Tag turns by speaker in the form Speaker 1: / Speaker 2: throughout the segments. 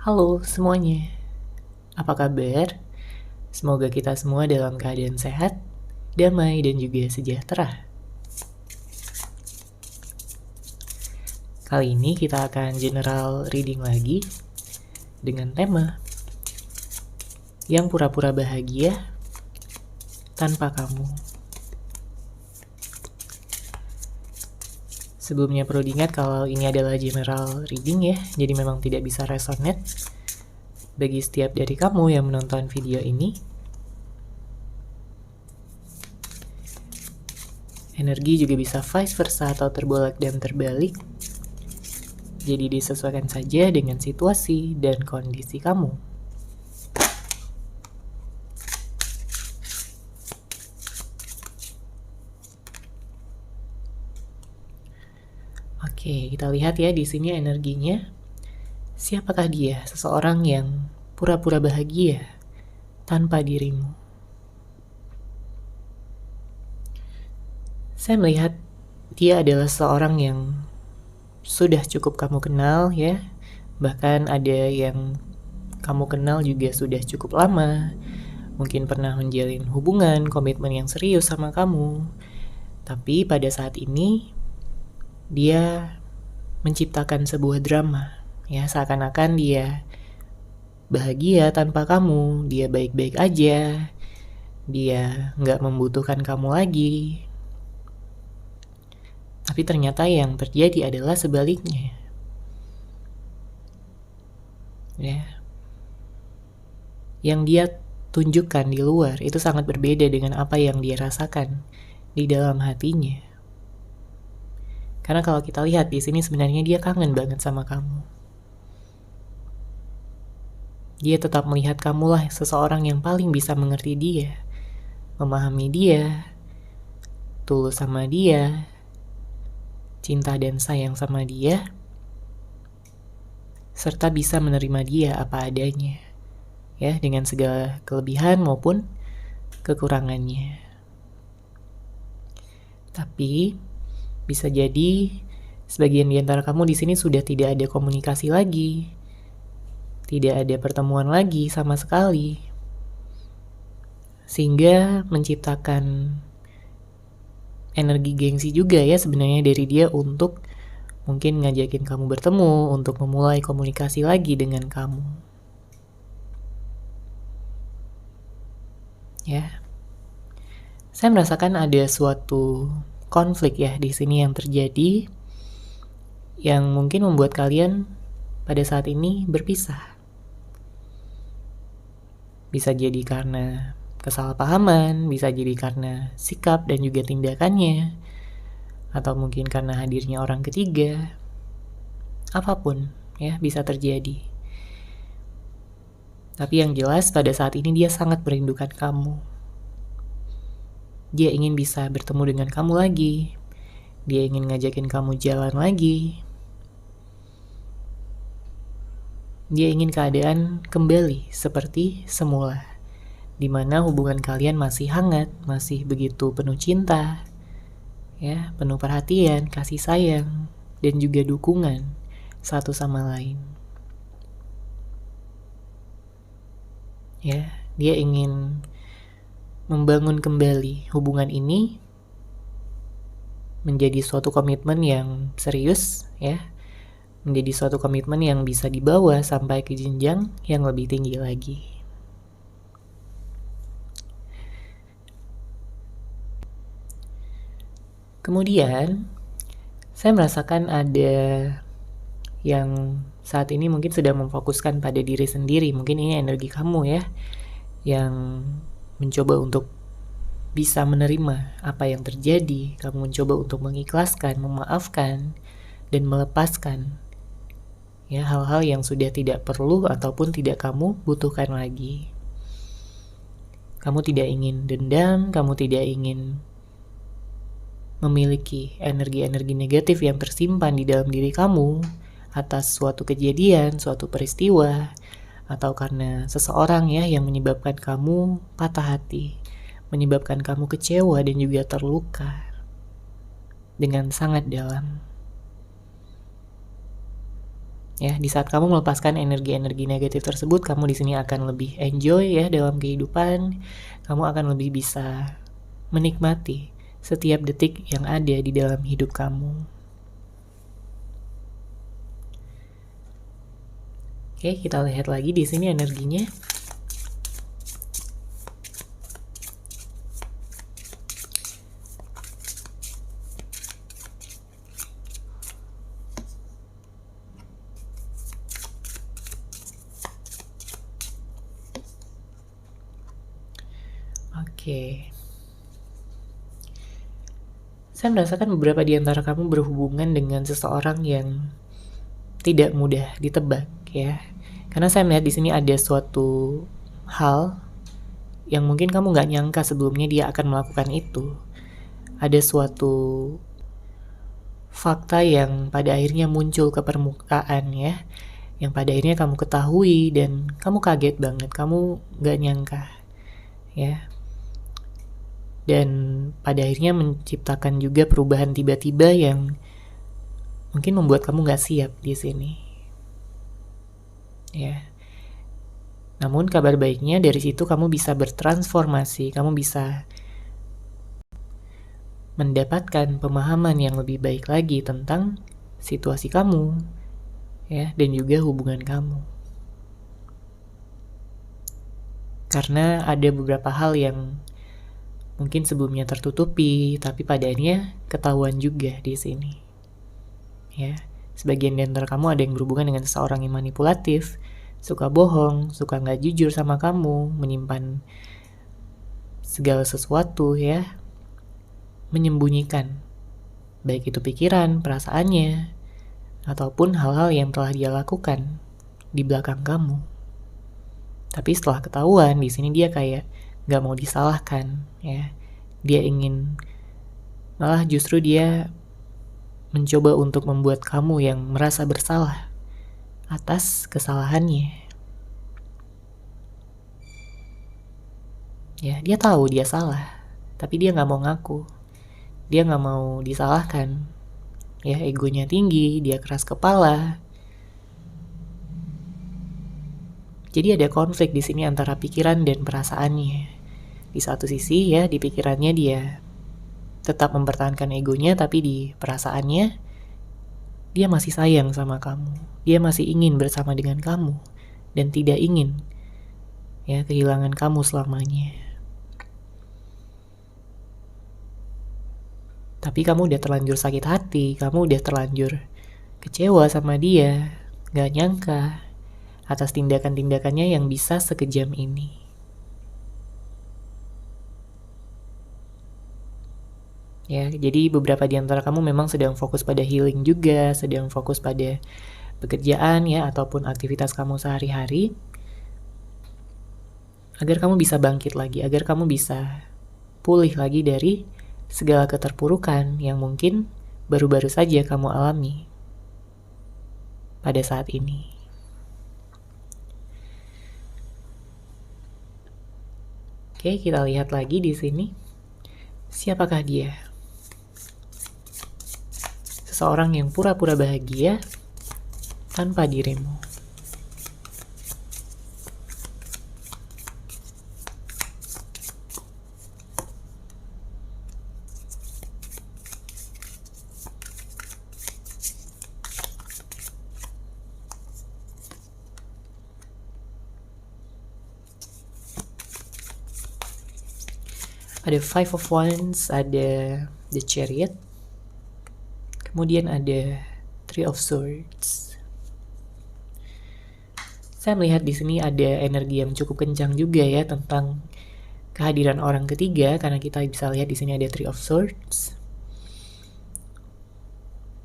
Speaker 1: Halo semuanya, apa kabar? Semoga kita semua dalam keadaan sehat, damai, dan juga sejahtera. Kali ini kita akan general reading lagi dengan tema yang pura-pura bahagia tanpa kamu. Sebelumnya perlu diingat kalau ini adalah general reading ya, jadi memang tidak bisa resonate bagi setiap dari kamu yang menonton video ini. Energi juga bisa vice versa atau terbolak dan terbalik. Jadi disesuaikan saja dengan situasi dan kondisi kamu. Oke, kita lihat ya di sini energinya. Siapakah dia? Seseorang yang pura-pura bahagia tanpa dirimu. Saya melihat dia adalah seorang yang sudah cukup kamu kenal ya. Bahkan ada yang kamu kenal juga sudah cukup lama. Mungkin pernah menjalin hubungan, komitmen yang serius sama kamu. Tapi pada saat ini dia menciptakan sebuah drama, ya seakan-akan dia bahagia tanpa kamu, dia baik-baik aja, dia nggak membutuhkan kamu lagi. Tapi ternyata yang terjadi adalah sebaliknya. Ya. Yang dia tunjukkan di luar itu sangat berbeda dengan apa yang dia rasakan di dalam hatinya. Karena kalau kita lihat di sini sebenarnya dia kangen banget sama kamu. Dia tetap melihat kamulah seseorang yang paling bisa mengerti dia, memahami dia, tulus sama dia, cinta dan sayang sama dia, serta bisa menerima dia apa adanya, ya dengan segala kelebihan maupun kekurangannya. Tapi bisa jadi sebagian di antara kamu di sini sudah tidak ada komunikasi lagi, tidak ada pertemuan lagi sama sekali, sehingga menciptakan energi gengsi juga ya sebenarnya dari dia untuk mungkin ngajakin kamu bertemu, untuk memulai komunikasi lagi dengan kamu. Ya, saya merasakan ada suatu konflik ya di sini yang terjadi, yang mungkin membuat kalian pada saat ini berpisah. Bisa jadi karena kesalahpahaman, bisa jadi karena sikap dan juga tindakannya, atau mungkin karena hadirnya orang ketiga. Apapun ya bisa terjadi. Tapi yang jelas pada saat ini dia sangat merindukan kamu. Dia ingin bisa bertemu dengan kamu lagi. Dia ingin ngajakin kamu jalan lagi. Dia ingin keadaan kembali seperti semula, di mana hubungan kalian masih hangat, masih begitu penuh cinta, ya, penuh perhatian, kasih sayang, dan juga dukungan satu sama lain. Ya, dia ingin membangun kembali hubungan ini menjadi suatu komitmen yang serius, ya, menjadi suatu komitmen yang bisa dibawa sampai ke jenjang yang lebih tinggi lagi. Kemudian, saya merasakan ada yang saat ini mungkin sudah memfokuskan pada diri sendiri. Mungkin ini energi kamu ya, yang mencoba untuk bisa menerima apa yang terjadi. Kamu mencoba untuk mengikhlaskan, memaafkan, dan melepaskan ya hal-hal yang sudah tidak perlu ataupun tidak kamu butuhkan lagi. Kamu tidak ingin dendam, kamu tidak ingin memiliki energi-energi negatif yang tersimpan di dalam diri kamu atas suatu kejadian, suatu peristiwa, atau karena seseorang ya yang menyebabkan kamu patah hati, menyebabkan kamu kecewa dan juga terluka dengan sangat dalam. Ya, di saat kamu melepaskan energi-energi negatif tersebut, kamu di sini akan lebih enjoy ya dalam kehidupan. Kamu akan lebih bisa menikmati setiap detik yang ada di dalam hidup kamu. Oke, kita lihat lagi di sini energinya. Oke. Saya merasakan beberapa di antara kamu berhubungan dengan seseorang yang tidak mudah ditebak ya. Karena saya melihat di sini ada suatu hal yang mungkin kamu nggak nyangka sebelumnya dia akan melakukan itu. Ada suatu fakta yang pada akhirnya muncul ke permukaan ya, yang pada akhirnya kamu ketahui dan kamu kaget banget, kamu nggak nyangka ya. Dan pada akhirnya menciptakan juga perubahan tiba-tiba yang mungkin membuat kamu nggak siap di sini. Ya. Namun kabar baiknya dari situ kamu bisa bertransformasi, kamu bisa mendapatkan pemahaman yang lebih baik lagi tentang situasi kamu, ya, dan juga hubungan kamu. Karena ada beberapa hal yang mungkin sebelumnya tertutupi, tapi pada akhirnya ketahuan juga di sini. Ya, sebagian di antara kamu ada yang berhubungan dengan seseorang yang manipulatif, suka bohong, suka nggak jujur sama kamu, menyimpan segala sesuatu ya, menyembunyikan, baik itu pikiran, perasaannya, ataupun hal-hal yang telah dia lakukan di belakang kamu. Tapi setelah ketahuan, di sini dia kayak gak mau disalahkan, ya. Dia ingin, malah justru dia mencoba untuk membuat kamu yang merasa bersalah atas kesalahannya. Ya, dia tahu dia salah, tapi dia gak mau ngaku. Dia gak mau disalahkan. Ya, egonya tinggi, dia keras kepala. Jadi ada konflik di sini antara pikiran dan perasaannya. Di satu sisi ya, di pikirannya dia tetap mempertahankan egonya, tapi di perasaannya dia masih sayang sama kamu. Dia masih ingin bersama dengan kamu dan tidak ingin ya kehilangan kamu selamanya. Tapi kamu udah terlanjur sakit hati, kamu udah terlanjur kecewa sama dia, gak nyangka atas tindakan-tindakannya yang bisa sekejam ini. Ya, jadi beberapa di antara kamu memang sedang fokus pada healing juga, sedang fokus pada pekerjaan ya, ataupun aktivitas kamu sehari-hari. Agar kamu bisa bangkit lagi, agar kamu bisa pulih lagi dari segala keterpurukan yang mungkin baru-baru saja kamu alami pada saat ini. Oke, kita lihat lagi di sini. Siapakah dia? Seseorang yang pura-pura bahagia tanpa dirimu. Ada Five of Wands, ada The Chariot, kemudian ada Three of Swords. Saya melihat di sini ada energi yang cukup kencang juga ya tentang kehadiran orang ketiga, karena kita bisa lihat di sini ada Three of Swords.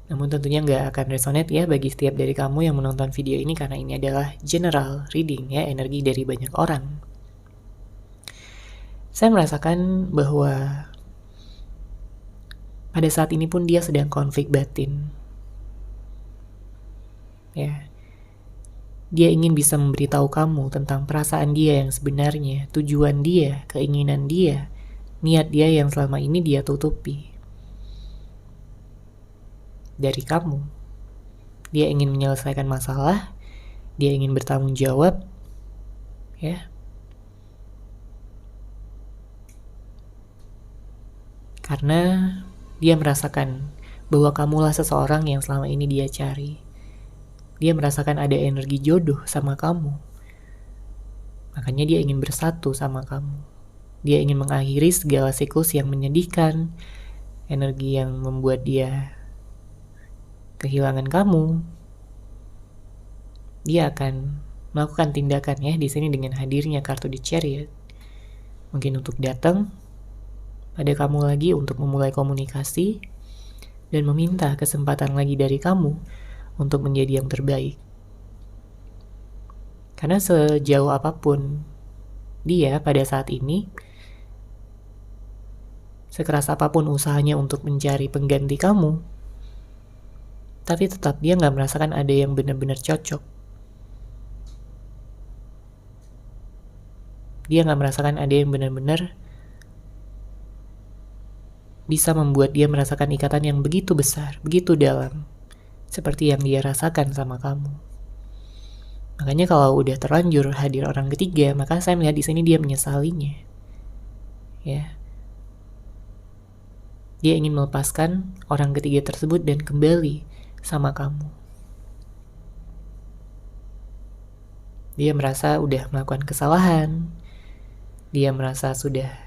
Speaker 1: Namun tentunya nggak akan resonate ya bagi setiap dari kamu yang menonton video ini, karena ini adalah general reading ya, energi dari banyak orang. Saya merasakan bahwa pada saat ini pun dia sedang konflik batin. Ya. Dia ingin bisa memberitahu kamu tentang perasaan dia yang sebenarnya, tujuan dia, keinginan dia, niat dia yang selama ini dia tutupi dari kamu. Dia ingin menyelesaikan masalah, dia ingin bertanggung jawab, ya. Karena dia merasakan bahwa kamulah seseorang yang selama ini dia cari. Dia merasakan ada energi jodoh sama kamu. Makanya dia ingin bersatu sama kamu. Dia ingin mengakhiri segala siklus yang menyedihkan, energi yang membuat dia kehilangan kamu. Dia akan melakukan tindakan ya di sini dengan hadirnya kartu di Chariot. Mungkin untuk datang pada kamu lagi untuk memulai komunikasi dan meminta kesempatan lagi dari kamu untuk menjadi yang terbaik. Karena sejauh apapun dia pada saat ini, sekeras apapun usahanya untuk mencari pengganti kamu, tapi tetap dia gak merasakan ada yang benar-benar cocok. Dia gak merasakan ada yang benar-benar bisa membuat dia merasakan ikatan yang begitu besar, begitu dalam, seperti yang dia rasakan sama kamu. Makanya kalau udah terlanjur hadir orang ketiga, maka saya melihat di sini dia menyesalinya. Ya. Dia ingin melepaskan orang ketiga tersebut dan kembali sama kamu. Dia merasa udah melakukan kesalahan. Dia merasa sudah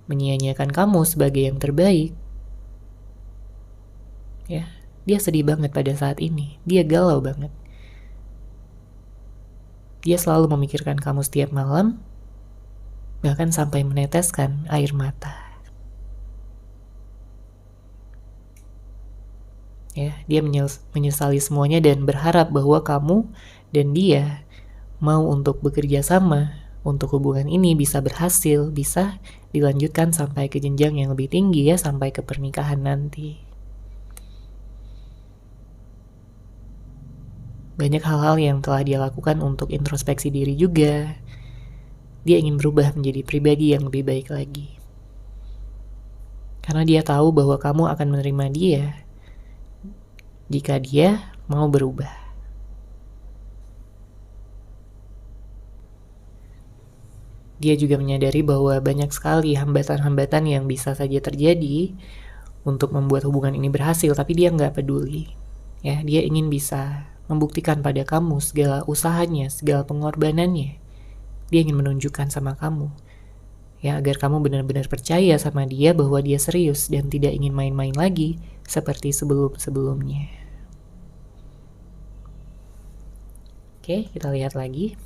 Speaker 1: menyia-nyiakan kamu sebagai yang terbaik. Ya, dia sedih banget pada saat ini. Dia galau banget. Dia selalu memikirkan kamu setiap malam, bahkan sampai meneteskan air mata. Ya, dia menyesali semuanya dan berharap bahwa kamu dan dia mau untuk bekerja sama, untuk hubungan ini bisa berhasil, bisa dilanjutkan sampai ke jenjang yang lebih tinggi ya, sampai ke pernikahan nanti. Banyak hal-hal yang telah dia lakukan untuk introspeksi diri juga. Dia ingin berubah menjadi pribadi yang lebih baik lagi. Karena dia tahu bahwa kamu akan menerima dia jika dia mau berubah. Dia juga menyadari bahwa banyak sekali hambatan-hambatan yang bisa saja terjadi untuk membuat hubungan ini berhasil, tapi dia nggak peduli. Ya, dia ingin bisa membuktikan pada kamu segala usahanya, segala pengorbanannya. Dia ingin menunjukkan sama kamu, ya, agar kamu benar-benar percaya sama dia bahwa dia serius dan tidak ingin main-main lagi seperti sebelum-sebelumnya. Oke, kita lihat lagi.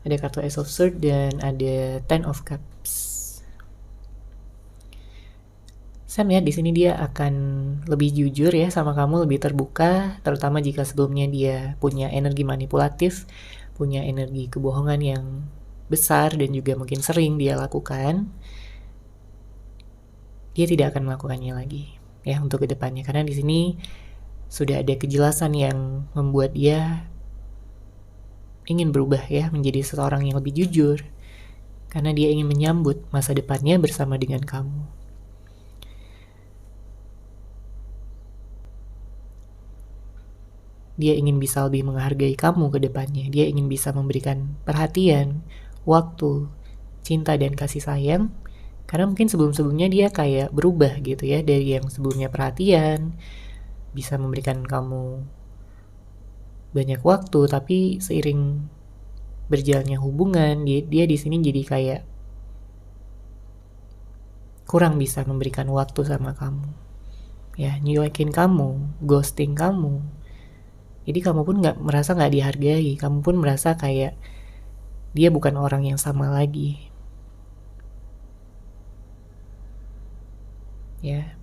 Speaker 1: Ada kartu Ace of Swords dan ada Ten of Cups. Saya melihat di sini dia akan lebih jujur ya sama kamu, lebih terbuka, terutama jika sebelumnya dia punya energi manipulatif, punya energi kebohongan yang besar dan juga mungkin sering dia lakukan. Dia tidak akan melakukannya lagi ya untuk kedepannya, karena di sini sudah ada kejelasan yang membuat dia ingin berubah ya menjadi seseorang yang lebih jujur, karena dia ingin menyambut masa depannya bersama dengan kamu. Dia ingin bisa lebih menghargai kamu ke depannya. Dia ingin bisa memberikan perhatian, waktu, cinta dan kasih sayang, karena mungkin sebelum-sebelumnya dia kayak berubah gitu ya, dari yang sebelumnya perhatian, bisa memberikan kamu banyak waktu, tapi seiring berjalannya hubungan, dia di sini jadi kayak kurang bisa memberikan waktu sama kamu. Ya, nyuekin kamu, ghosting kamu. Jadi kamu pun merasa nggak dihargai, kamu pun merasa kayak dia bukan orang yang sama lagi. Ya.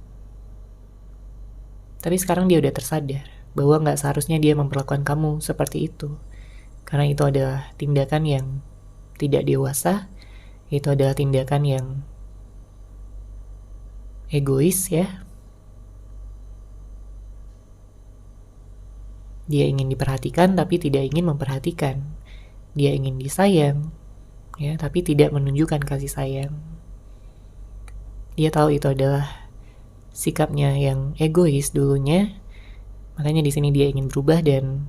Speaker 1: Tapi sekarang dia udah tersadar bahwa nggak seharusnya dia memperlakukan kamu seperti itu. Karena itu adalah tindakan yang tidak dewasa, itu adalah tindakan yang egois ya. Dia ingin diperhatikan tapi tidak ingin memperhatikan. Dia ingin disayang, ya, tapi tidak menunjukkan kasih sayang. Dia tahu itu adalah sikapnya yang egois dulunya, makanya di sini dia ingin berubah dan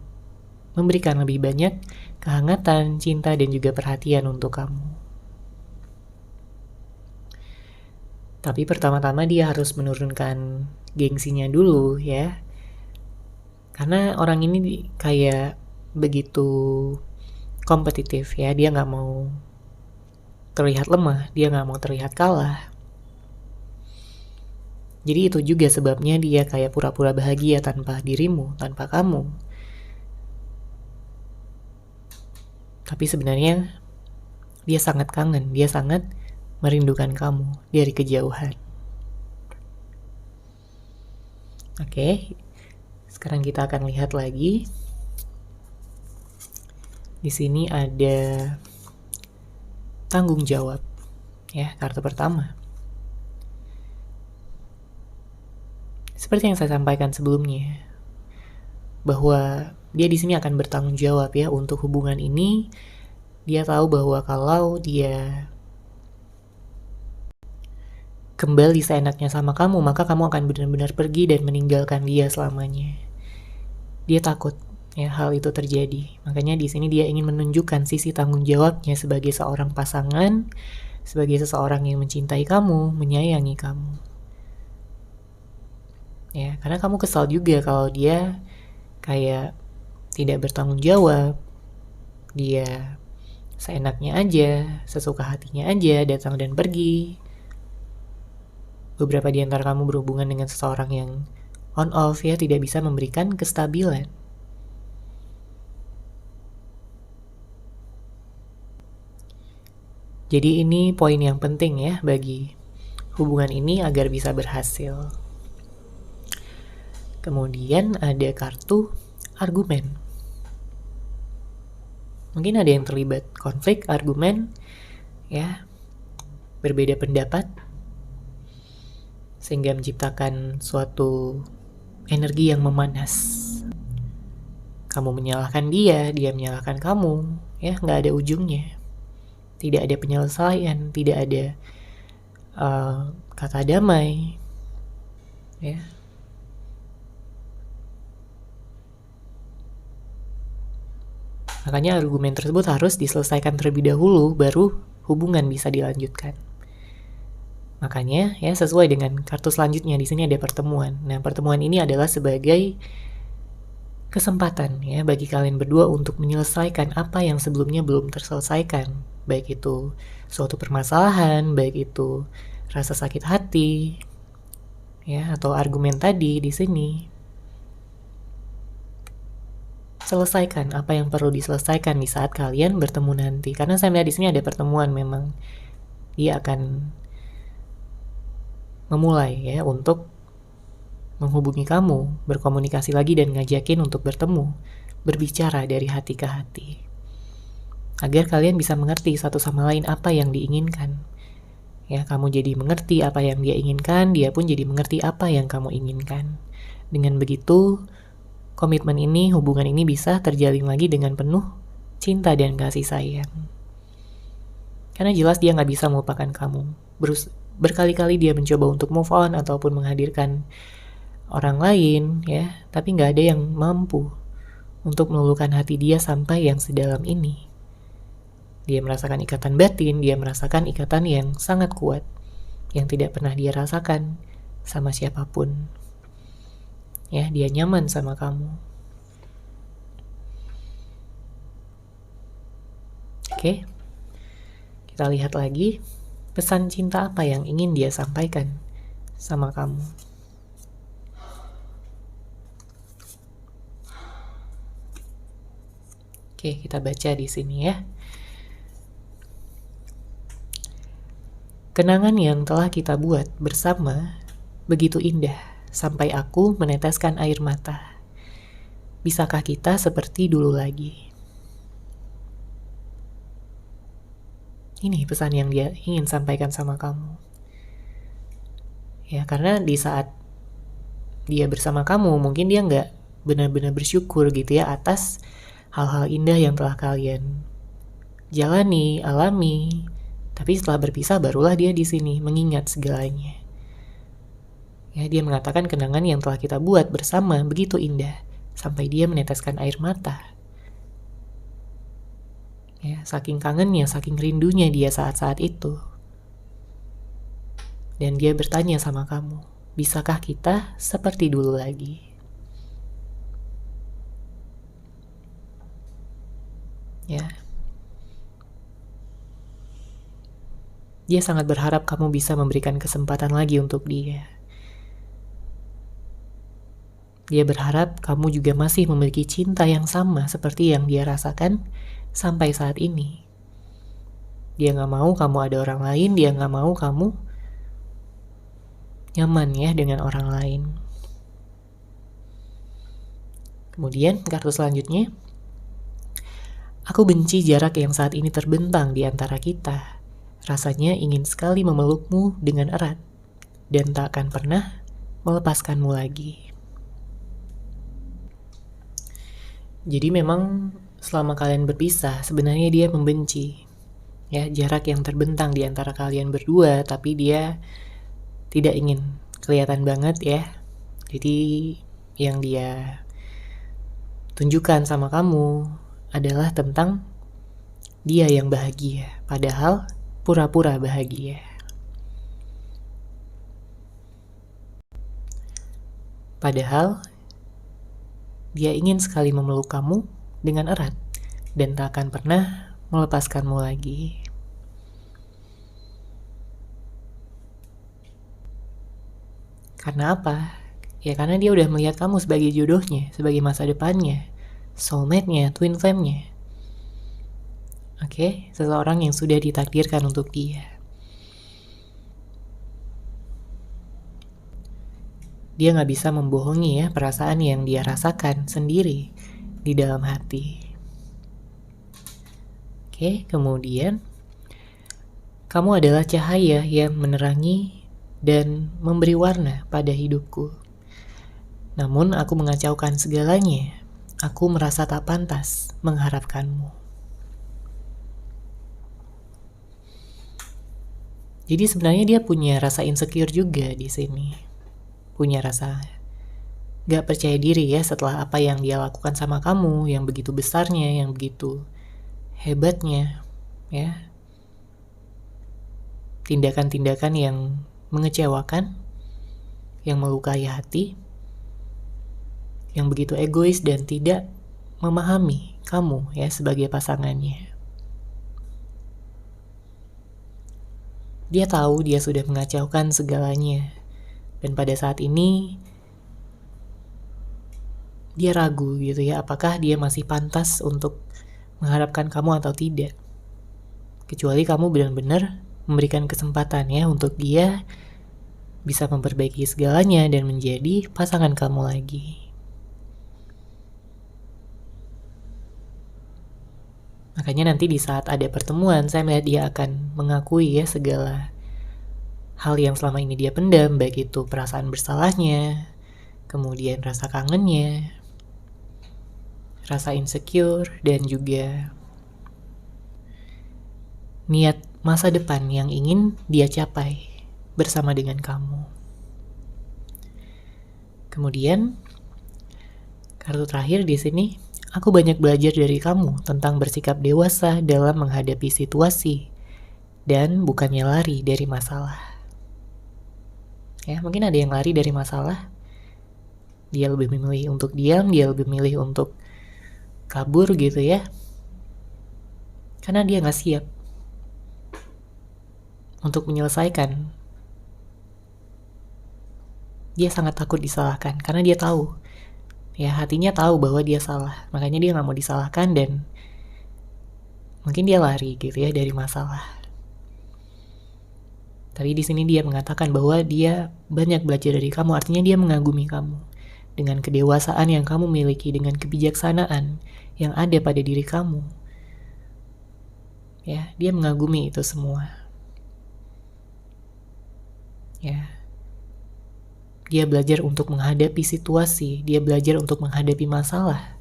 Speaker 1: memberikan lebih banyak kehangatan, cinta, dan juga perhatian untuk kamu. Tapi pertama-tama dia harus menurunkan gengsinya dulu ya. Karena orang ini kayak begitu kompetitif ya, dia gak mau terlihat lemah, dia gak mau terlihat kalah. Jadi itu juga sebabnya dia kayak pura-pura bahagia tanpa dirimu, tanpa kamu. Tapi sebenarnya dia sangat kangen, dia sangat merindukan kamu dari kejauhan. Oke, sekarang kita akan lihat lagi. Di sini ada tanggung jawab, ya, kartu pertama. Seperti yang saya sampaikan sebelumnya, bahwa dia di sini akan bertanggung jawab ya untuk hubungan ini. Dia tahu bahwa kalau dia kembali seenaknya sama kamu, maka kamu akan benar-benar pergi dan meninggalkan dia selamanya. Dia takut ya hal itu terjadi. Makanya di sini dia ingin menunjukkan sisi tanggung jawabnya sebagai seorang pasangan, sebagai seseorang yang mencintai kamu, menyayangi kamu. Ya, karena kamu kesal juga kalau dia kayak tidak bertanggung jawab. Dia seenaknya aja, sesuka hatinya aja, datang dan pergi. Beberapa di antara kamu berhubungan dengan seseorang yang on-off ya, tidak bisa memberikan kestabilan. Jadi ini poin yang penting ya bagi hubungan ini agar bisa berhasil. Kemudian ada kartu argumen. Mungkin ada yang terlibat konflik, argumen, ya, berbeda pendapat, sehingga menciptakan suatu energi yang memanas. Kamu menyalahkan dia, dia menyalahkan kamu, ya, nggak ada ujungnya. Tidak ada penyelesaian, tidak ada kata damai, ya. Makanya argumen tersebut harus diselesaikan terlebih dahulu, baru hubungan bisa dilanjutkan. Makanya ya sesuai dengan kartu selanjutnya di sini ada pertemuan. Nah, pertemuan ini adalah sebagai kesempatan ya bagi kalian berdua untuk menyelesaikan apa yang sebelumnya belum terselesaikan. Baik itu suatu permasalahan, baik itu rasa sakit hati, ya, atau argumen tadi di sini. Selesaikan apa yang perlu diselesaikan di saat kalian bertemu nanti. Karena saya melihat di sini ada pertemuan, memang dia akan memulai ya untuk menghubungi kamu, berkomunikasi lagi dan ngajakin untuk bertemu, berbicara dari hati ke hati. Agar kalian bisa mengerti satu sama lain apa yang diinginkan. Ya, kamu jadi mengerti apa yang dia inginkan, dia pun jadi mengerti apa yang kamu inginkan. Dengan begitu, komitmen ini, hubungan ini bisa terjalin lagi dengan penuh cinta dan kasih sayang. Karena jelas dia gak bisa melupakan kamu. Berkali-kali dia mencoba untuk move on ataupun menghadirkan orang lain, ya, tapi gak ada yang mampu untuk meluluhkan hati dia sampai yang sedalam ini. Dia merasakan ikatan batin, dia merasakan ikatan yang sangat kuat, yang tidak pernah dia rasakan sama siapapun. Ya, dia nyaman sama kamu. Oke, kita lihat lagi pesan cinta apa yang ingin dia sampaikan sama kamu. Oke, kita baca di sini ya. Kenangan yang telah kita buat bersama begitu indah sampai aku meneteskan air mata. Bisakah kita seperti dulu lagi? Ini pesan yang dia ingin sampaikan sama kamu. Ya, karena di saat dia bersama kamu, mungkin dia nggak benar-benar bersyukur gitu ya atas hal-hal indah yang telah kalian jalani, alami. Tapi setelah berpisah barulah dia di sini mengingat segalanya. Ya, dia mengatakan kenangan yang telah kita buat bersama begitu indah sampai dia meneteskan air mata. Ya, saking kangennya, saking rindunya dia saat-saat itu. Dan dia bertanya sama kamu, bisakah kita seperti dulu lagi? Ya. Dia sangat berharap kamu bisa memberikan kesempatan lagi untuk dia. Dia berharap kamu juga masih memiliki cinta yang sama seperti yang dia rasakan sampai saat ini. Dia gak mau kamu ada orang lain, dia gak mau kamu nyaman ya dengan orang lain. Kemudian kartu selanjutnya, aku benci jarak yang saat ini terbentang di antara kita. Rasanya ingin sekali memelukmu dengan erat dan tak akan pernah melepaskanmu lagi. Jadi memang selama kalian berpisah, sebenarnya dia membenci ya jarak yang terbentang di antara kalian berdua, tapi dia tidak ingin kelihatan banget ya. Jadi yang dia tunjukkan sama kamu adalah tentang dia yang bahagia, padahal pura-pura bahagia. Padahal dia ingin sekali memeluk kamu dengan erat dan tak akan pernah melepaskanmu lagi. Karena apa? Ya karena dia udah melihat kamu sebagai jodohnya, sebagai masa depannya, soulmate-nya, twin flame-nya. Oke, seseorang yang sudah ditakdirkan untuk dia. Dia gak bisa membohongi ya perasaan yang dia rasakan sendiri di dalam hati. Oke, kemudian kamu adalah cahaya yang menerangi dan memberi warna pada hidupku. Namun aku mengacaukan segalanya. Aku merasa tak pantas mengharapkanmu. Jadi sebenarnya dia punya rasa insecure juga di sini. Punya rasa gak percaya diri ya setelah apa yang dia lakukan sama kamu, yang begitu besarnya, yang begitu hebatnya, ya. Tindakan-tindakan yang mengecewakan, yang melukai hati, yang begitu egois dan tidak memahami kamu ya sebagai pasangannya. Dia tahu dia sudah mengacaukan segalanya, dan pada saat ini dia ragu gitu ya, apakah dia masih pantas untuk mengharapkan kamu atau tidak. Kecuali kamu benar-benar memberikan kesempatan ya untuk dia bisa memperbaiki segalanya dan menjadi pasangan kamu lagi. Makanya nanti di saat ada pertemuan, saya melihat dia akan mengakui ya segala hal yang selama ini dia pendam, baik itu perasaan bersalahnya, kemudian rasa kangennya, rasa insecure, dan juga niat masa depan yang ingin dia capai bersama dengan kamu. Kemudian kartu terakhir di sini, aku banyak belajar dari kamu tentang bersikap dewasa dalam menghadapi situasi dan bukannya lari dari masalah. Ya, mungkin ada yang lari dari masalah. Dia lebih memilih untuk diam, dia lebih memilih untuk kabur gitu ya. Karena dia gak siap untuk menyelesaikan. Dia sangat takut disalahkan karena dia tahu. Ya, hatinya tahu bahwa dia salah. Makanya dia gak mau disalahkan dan mungkin dia lari gitu ya dari masalah. Tapi di sini dia mengatakan bahwa dia banyak belajar dari kamu. Artinya dia mengagumi kamu. Dengan kedewasaan yang kamu miliki, dengan kebijaksanaan yang ada pada diri kamu. Ya, dia mengagumi itu semua. Ya. Dia belajar untuk menghadapi situasi, dia belajar untuk menghadapi masalah.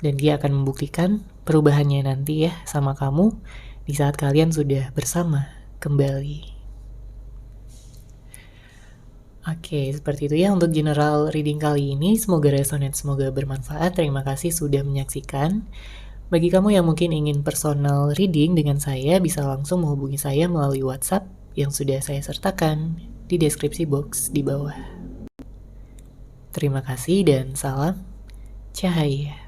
Speaker 1: Dan dia akan membuktikan perubahannya nanti ya sama kamu di saat kalian sudah bersama kembali. Oke, seperti itu ya untuk general reading kali ini. Semoga resonate, semoga bermanfaat. Terima kasih sudah menyaksikan. Bagi kamu yang mungkin ingin personal reading dengan saya, bisa langsung menghubungi saya melalui WhatsApp yang sudah saya sertakan di deskripsi box di bawah. Terima kasih dan salam cahaya.